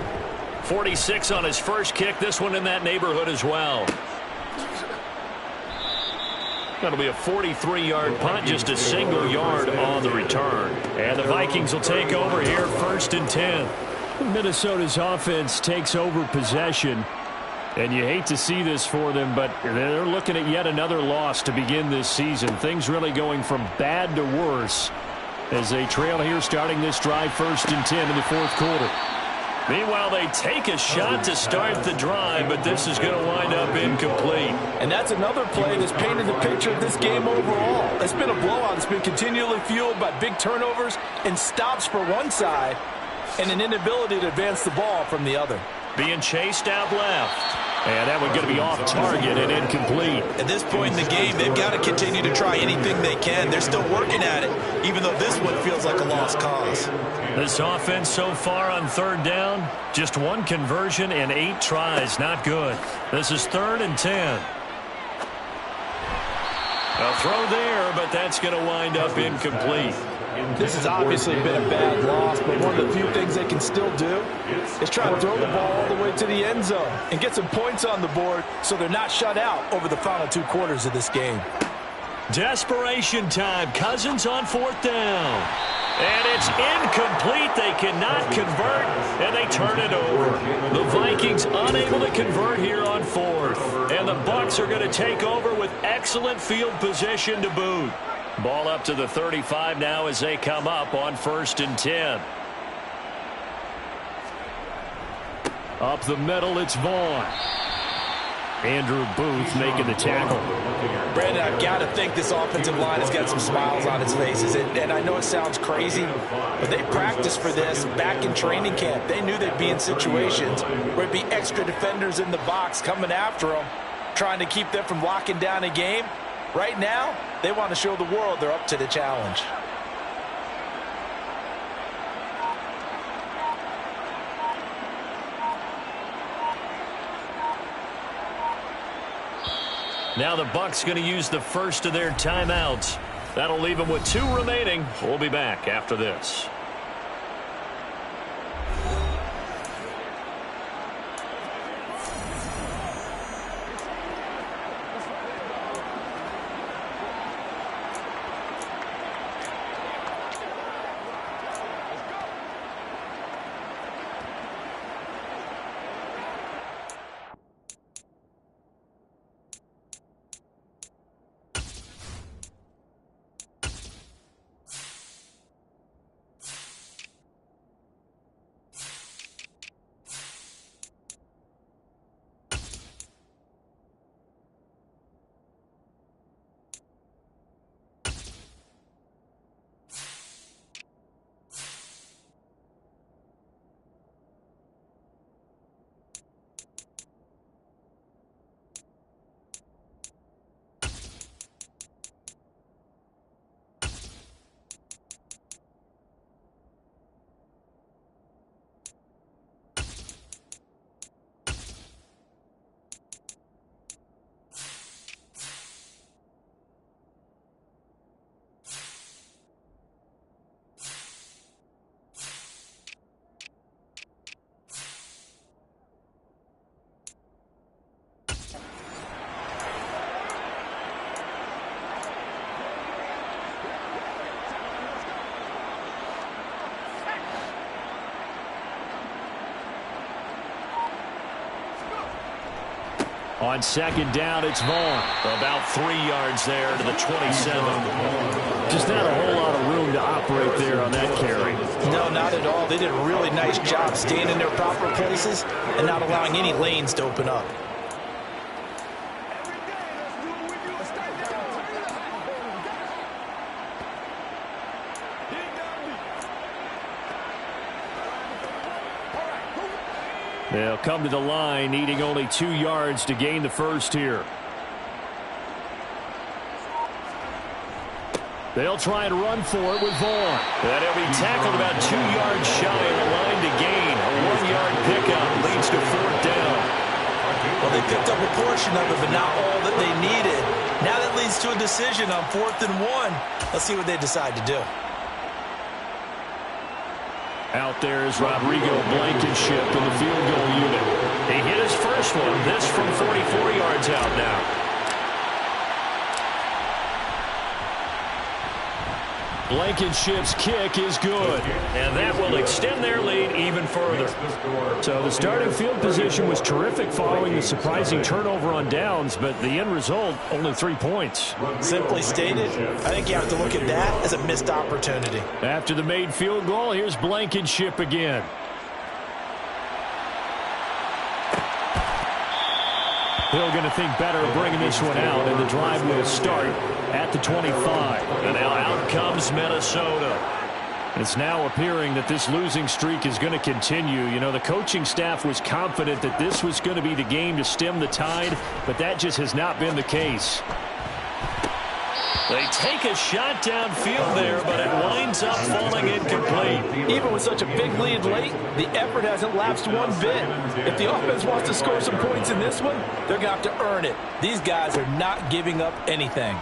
46 on his first kick, this one in that neighborhood as well. That'll be a 43-yard punt, just a single yard on the return. And the Vikings will take over here, 1st and 10. Minnesota's offense takes over possession, and you hate to see this for them, but they're looking at yet another loss to begin this season. Things really going from bad to worse as they trail here starting this drive 1st and 10 in the 4th quarter. Meanwhile, they take a shot to start the drive, but this is going to wind up incomplete. And that's another play that's painted the picture of this game overall. It's been a blowout. It's been continually fueled by big turnovers and stops for one side, and an inability to advance the ball from the other. Being chased out left. And that one's going to be off target and incomplete. At this point in the game, they've got to continue to try anything they can. They're still working at it, even though this one feels like a lost cause. This offense so far on third down, just 1 conversion and 8 tries. Not good. This is 3rd and 10. A throw there, but that's going to wind up incomplete. This has obviously been a bad loss, but one of the few things they can still do is try to throw the ball all the way to the end zone and get some points on the board so they're not shut out over the final 2 quarters of this game. Desperation time. Cousins on 4th down. And it's incomplete. They cannot convert, and they turn it over. The Vikings unable to convert here on 4th. And the Bucs are going to take over with excellent field position to boot. Ball up to the 35 now as they come up on 1st and 10. Up the middle, it's Vaughn. Andrew Booth making the tackle. Brandon, I've got to think this offensive line has got some smiles on its faces. And I know it sounds crazy, but they practiced for this back in training camp. They knew they'd be in situations where it'd be extra defenders in the box coming after them, trying to keep them from locking down a game. Right now, they want to show the world they're up to the challenge. Now the Bucs going to use the first of their timeouts. That'll leave them with 2 remaining. We'll be back after this. On second down, it's Vaughn. About 3 yards there to the 27. Just not a whole lot of room to operate there on that carry. No, not at all. They did a really nice job staying in their proper places and not allowing any lanes to open up. They'll come to the line, needing only 2 yards to gain the first here. They'll try and run for it with Vaughn. And he'll be tackled about 2 yards shy of the line to gain. A 1-yard pickup leads to 4th down. Well, they picked up a portion of it, but not all that they needed. Now that leads to a decision on 4th and 1. Let's see what they decide to do. Out there is Rodrigo Blankenship in the field goal unit. He hit his first one. This from 44 yards out now. Blankenship's kick is good, and that will extend their lead even further. So the starting field position was terrific following the surprising turnover on downs, but the end result, only 3 points. Simply stated, I think you have to look at that as a missed opportunity. After the made field goal, here's Blankenship again. Hill going to think better of bringing this one out, and the drive will start at the 25. And now out comes Minnesota. It's now appearing that this losing streak is going to continue. You know, the coaching staff was confident that this was going to be the game to stem the tide, but that just has not been the case. They take a shot downfield there, but it winds up falling incomplete. Even with such a big lead late, the effort hasn't lapsed one bit. If the offense wants to score some points in this one, they're going to have to earn it. These guys are not giving up anything.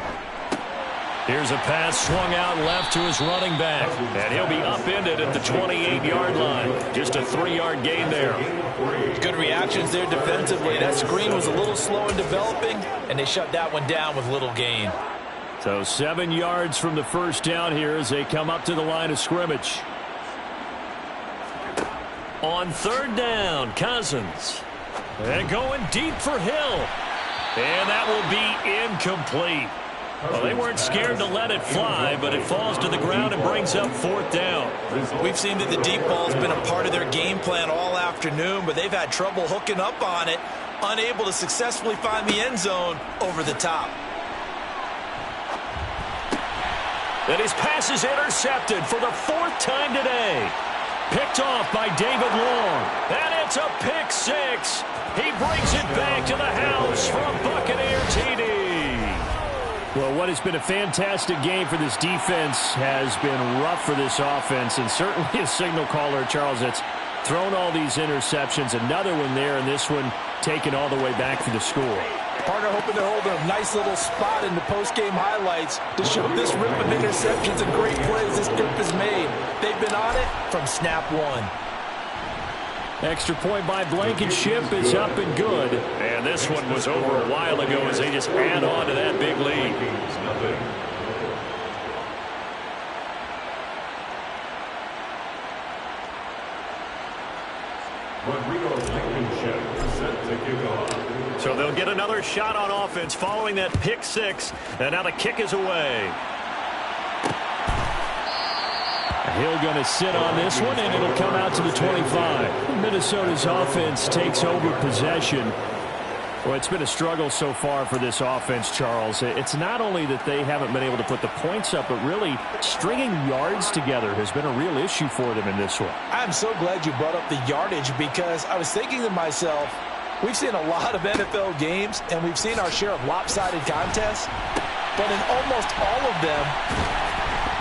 Here's a pass swung out left to his running back, and he'll be upended at the 28-yard line. Just a 3-yard gain there. Good reactions there defensively. That screen was a little slow in developing, and they shut that one down with little gain. So 7 yards from the first down here as they come up to the line of scrimmage. On 3rd down, Cousins. And going deep for Hill. And that will be incomplete. Well, they weren't scared to let it fly, but it falls to the ground and brings up 4th down. We've seen that the deep ball's been a part of their game plan all afternoon, but they've had trouble hooking up on it, unable to successfully find the end zone over the top. And his pass is intercepted for the 4th time today. Picked off by David Long. And it's a pick 6. He brings it back to the house for a Buccaneer TD. Well, what has been a fantastic game for this defense has been rough for this offense, and certainly a signal caller, Charles, that's thrown all these interceptions. Another one there, and this one taken all the way back for the score. Partner hoping to hold a nice little spot in the post-game highlights to show this rip of interceptions and great plays this group has made. They've been on it from snap one. Extra point by Blankenship is up and good. And this one was over a while ago as they just add on to that big lead. Rodrigo Blankenship set to kick off. So they'll get another shot on offense following that pick 6. And now the kick is away. Hill going to sit on this one, and it'll come out to the 25. Minnesota's offense takes over possession. Well, it's been a struggle so far for this offense, Charles. It's not only that they haven't been able to put the points up, but really stringing yards together has been a real issue for them in this one. I'm so glad you brought up the yardage, because I was thinking to myself, we've seen a lot of NFL games, and we've seen our share of lopsided contests, but in almost all of them,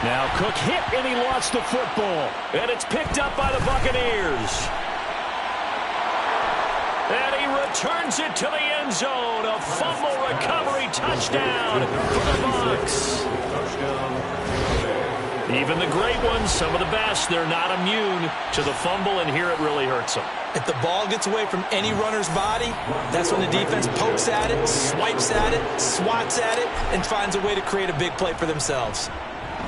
now Cook hit and he lost the football. And it's picked up by the Buccaneers. And he returns it to the end zone. A fumble recovery touchdown for the Bucs. Even the great ones, some of the best, they're not immune to the fumble, and here it really hurts them. If the ball gets away from any runner's body, that's when the defense pokes at it, swipes at it, swats at it, and finds a way to create a big play for themselves.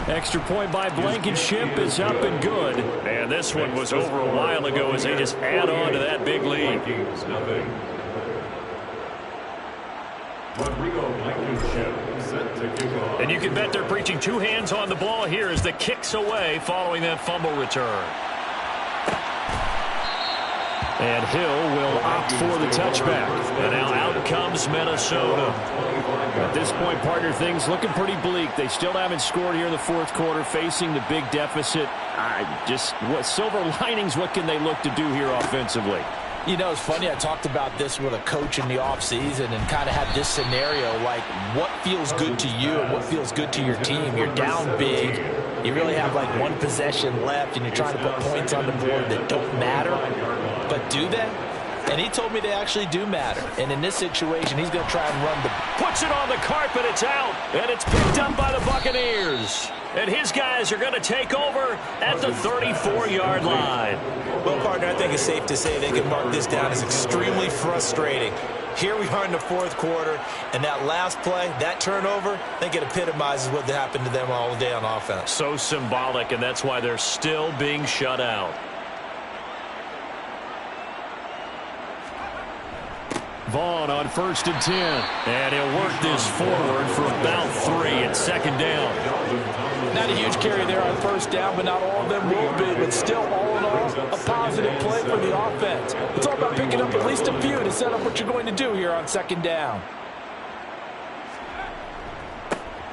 Extra point by Blankenship is up and good. And this one was over a while ago as they just add on to that big lead. And you can bet they're preaching two hands on the ball here as the kick's away following that fumble return. And Hill will opt for the touchback. And now out comes Minnesota. At this point, partner, things looking pretty bleak. They still haven't scored here in the fourth quarter, facing the big deficit. What silver linings, what can they look to do here offensively? You know, it's funny, I talked about this with a coach in the offseason and kind of had this scenario, like what feels good to you and what feels good to your team. You're down big. You really have like one possession left, and you're trying to put points on the board that don't matter. But do they? And he told me they actually do matter. And in this situation, he's going to try and run the... Puts it on the carpet, it's out. And it's picked up by the Buccaneers. And his guys are going to take over at the 34-yard line. Well, partner, I think it's safe to say they can mark this down as extremely frustrating. Here we are in the fourth quarter, and that last play, that turnover, I think it epitomizes what happened to them all day on offense. So symbolic, and that's why they're still being shut out. Vaughn on 1st and 10. And he'll work this forward for about 3 at 2nd down. Not a huge carry there on 1st down, but not all of them will be. But still, all in all, a positive play for the offense. It's all about picking up at least a few to set up what you're going to do here on 2nd down.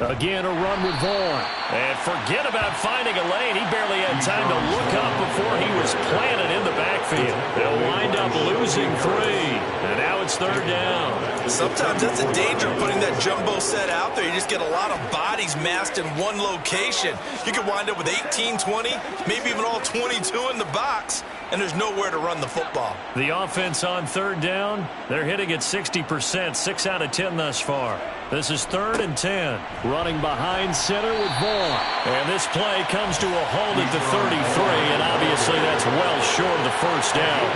Again, a run with Vaughn. And forget about finding a lane. He barely had time to look up before he was planted in the backfield. They'll wind up losing 3. And now it's 3rd down. Sometimes that's the danger of putting that jumbo set out there. You just get a lot of bodies massed in one location. You could wind up with 18, 20, maybe even all 22 in the box, and there's nowhere to run the football. The offense on 3rd down, they're hitting at 60%, 6 out of 10 thus far. This is 3rd and 10. Running behind center with Vaughn. And this play comes to a halt at the 33, and obviously that's well short of the 1st down.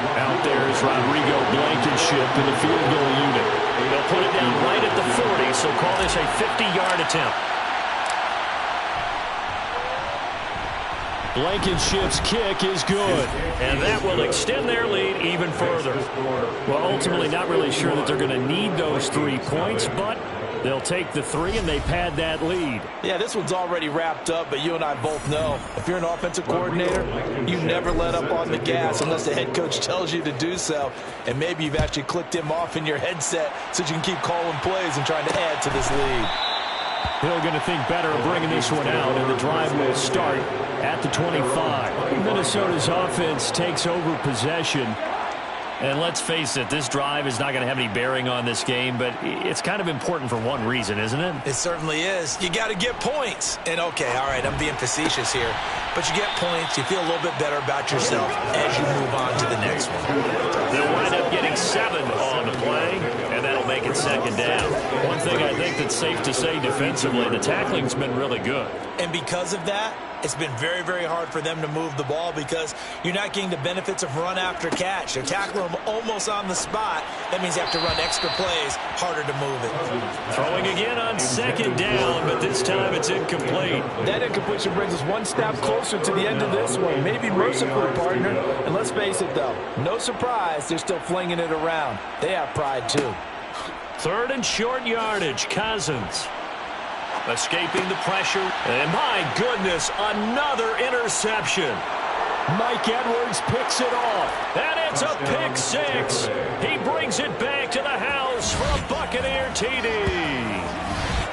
Out there is Rodrigo Blankenship in the field goal unit. They'll put it down right at the 40, so call this a 50-yard attempt. Blankenship's kick is good, and that will extend their lead even further. Well, ultimately not really sure that they're going to need those 3 points, but they'll take the 3 and they pad that lead. Yeah, this one's already wrapped up, but you and I both know if you're an offensive coordinator, you never let up on the gas unless the head coach tells you to do so, and maybe you've actually clicked him off in your headset so you can keep calling plays and trying to add to this lead. Hill going to think better of bringing this one out, and the drive will start at the 25. Minnesota's offense takes over possession. And let's face it, this drive is not going to have any bearing on this game, but it's kind of important for one reason, isn't it? It certainly is. You got to get points. And, okay, all right, I'm being facetious here, but you get points, you feel a little bit better about yourself as you move on to the next one. They'll wind up getting 7 on the play, and that'll make it 2nd down. One thing I think that's safe to say defensively, the tackling's been really good. And because of that, it's been very, very hard for them to move the ball because you're not getting the benefits of run after catch. They're tackling them almost on the spot. That means you have to run extra plays, harder to move it. Throwing again on 2nd down, but this time it's incomplete. That incompletion brings us one step closer to the end of this one. Maybe mercifully, partner. And let's face it, though, no surprise, they're still flinging it around. They have pride, too. 3rd and short yardage, Cousins. Escaping the pressure, and my goodness, another interception. Mike Edwards picks it off, and it's a pick 6. He brings it back to the house for a Buccaneer TD.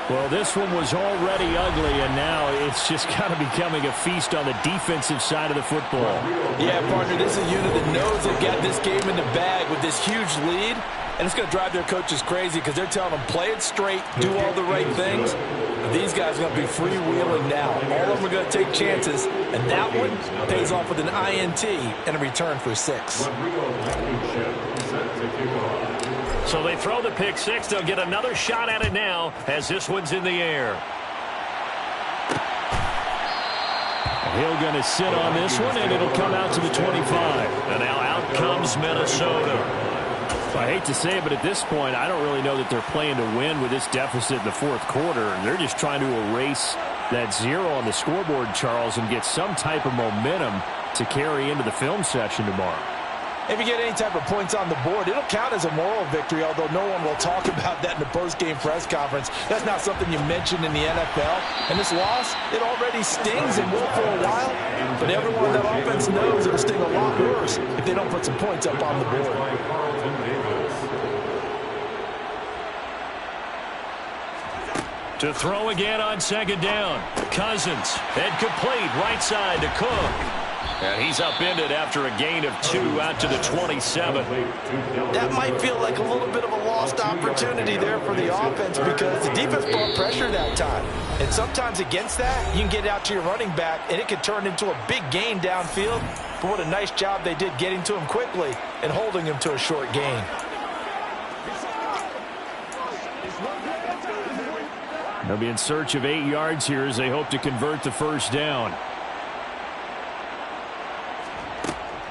Well, this one was already ugly, and now it's just kind of becoming a feast on the defensive side of the football. Yeah, partner, this is a unit that knows they've got this game in the bag with this huge lead, and it's going to drive their coaches crazy because they're telling them, play it straight, do all the right things. But these guys are going to be freewheeling now. All of them are going to take chances, and that one pays off with an INT and a return for 6. So they throw the pick 6. They'll get another shot at it now as this one's in the air. Hill going to sit on this one, and it'll come out to the 25. And now out comes Minnesota. I hate to say it, but at this point, I don't really know that they're playing to win with this deficit in the fourth quarter. They're just trying to erase that 0 on the scoreboard, Charles, and get some type of momentum to carry into the film session tomorrow. If you get any type of points on the board, it'll count as a moral victory, although no one will talk about that in the post-game press conference. That's not something you mentioned in the NFL. And this loss, it already stings and will for a while. But everyone on that offense knows it'll sting a lot worse if they don't put some points up on the board. To throw again on second down. Cousins, incomplete, right side to Cook. And he's upended after a gain of 2 out to the 27. That might feel like a little bit of a lost opportunity there for the offense because the defense brought pressure that time. And sometimes against that, you can get out to your running back, and it can turn into a big gain downfield. But what a nice job they did getting to him quickly and holding him to a short gain. They'll be in search of 8 yards here as they hope to convert the first down.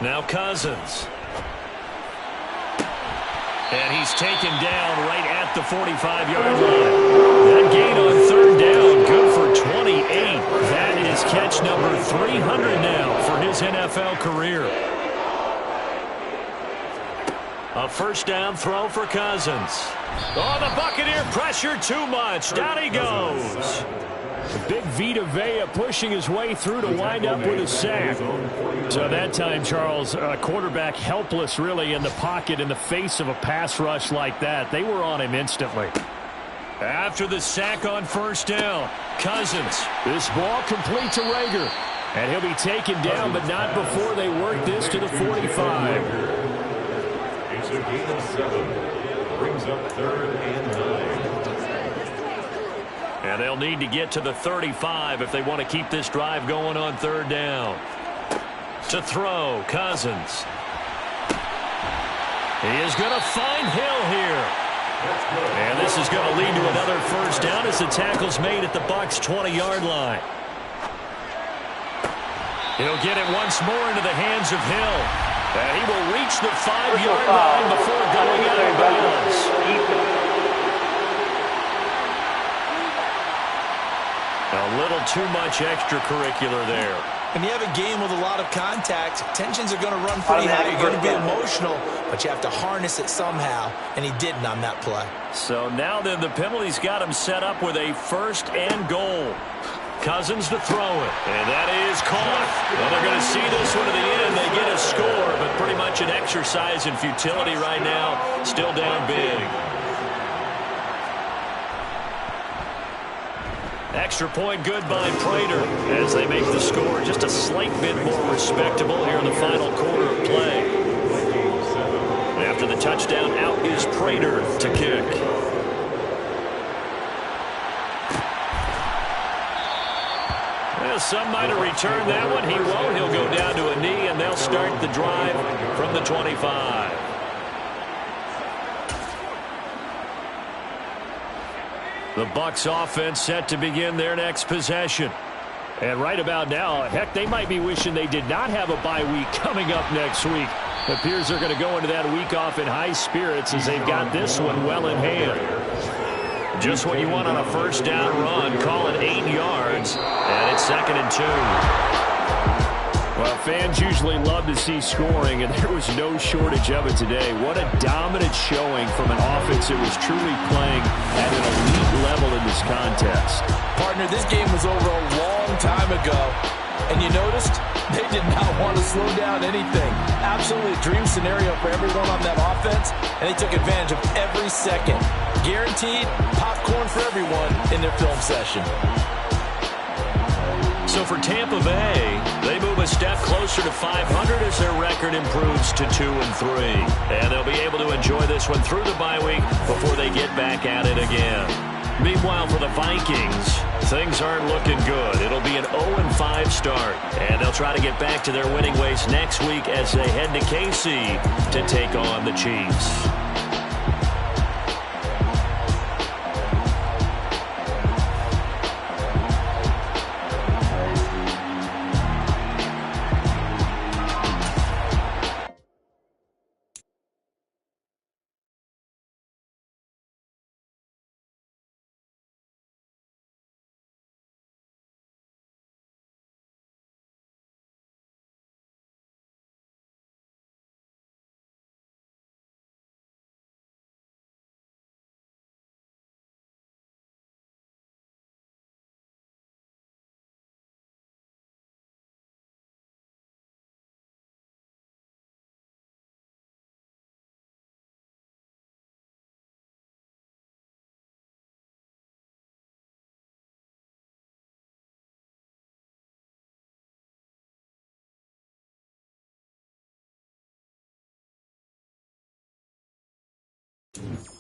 Now Cousins. And he's taken down right at the 45-yard line. That gain on third down, good for 28. That is catch number 300 now for his NFL career. A first down throw for Cousins. Oh, the Buccaneer pressure too much. Down he goes. The big Vita Vea pushing his way through to wind up with a sack. So that time, Charles, quarterback helpless really in the pocket in the face of a pass rush like that. They were on him instantly. After the sack on first down, Cousins. This ball complete to Rager. And he'll be taken down, but not before they work this to the 45. It's a gain of 7. Brings up 3rd and 9. And they'll need to get to the 35 if they want to keep this drive going on third down. To throw, Cousins. He is going to find Hill here. And this is going to lead to another first down as the tackle's made at the Bucs' 20-yard line. He'll get it once more into the hands of Hill. And he will reach the 5-yard line before going out of bounds. A little too much extracurricular there. When you have a game with a lot of contact, tensions are going to run pretty high. You're going to be emotional, but you have to harness it somehow, and he didn't on that play. So now then the penalty's got him set up with a 1st and goal. Cousins to throw it, and that is caught. Well, they're going to see this one to the end. They get a score, but pretty much an exercise in futility right now. Still down big. Extra point good by Prater as they make the score just a slight bit more respectable here in the final quarter of play. After the touchdown, out is Prater to kick. Well, some might have returned that one. He won't. He'll go down to a knee, and they'll start the drive from the 25. The Bucs offense set to begin their next possession. And right about now, heck, they might be wishing they did not have a bye week coming up next week. It appears they're going to go into that week off in high spirits as they've got this one well in hand. Just what you want on a first down run. Call it 8 yards, and it's 2nd and 2. Well, fans usually love to see scoring, and there was no shortage of it today. What a dominant showing from an offense that was truly playing at an elite level in this contest. Partner, this game was over a long time ago, and you noticed they did not want to slow down anything. Absolutely a dream scenario for everyone on that offense, and they took advantage of every second. Guaranteed popcorn for everyone in their film session. So for Tampa Bay, they move a step closer to 500 as their record improves to 2-3. And they'll be able to enjoy this one through the bye week before they get back at it again. Meanwhile, for the Vikings, things aren't looking good. It'll be an 0-5 start. And they'll try to get back to their winning ways next week as they head to KC to take on the Chiefs. 2.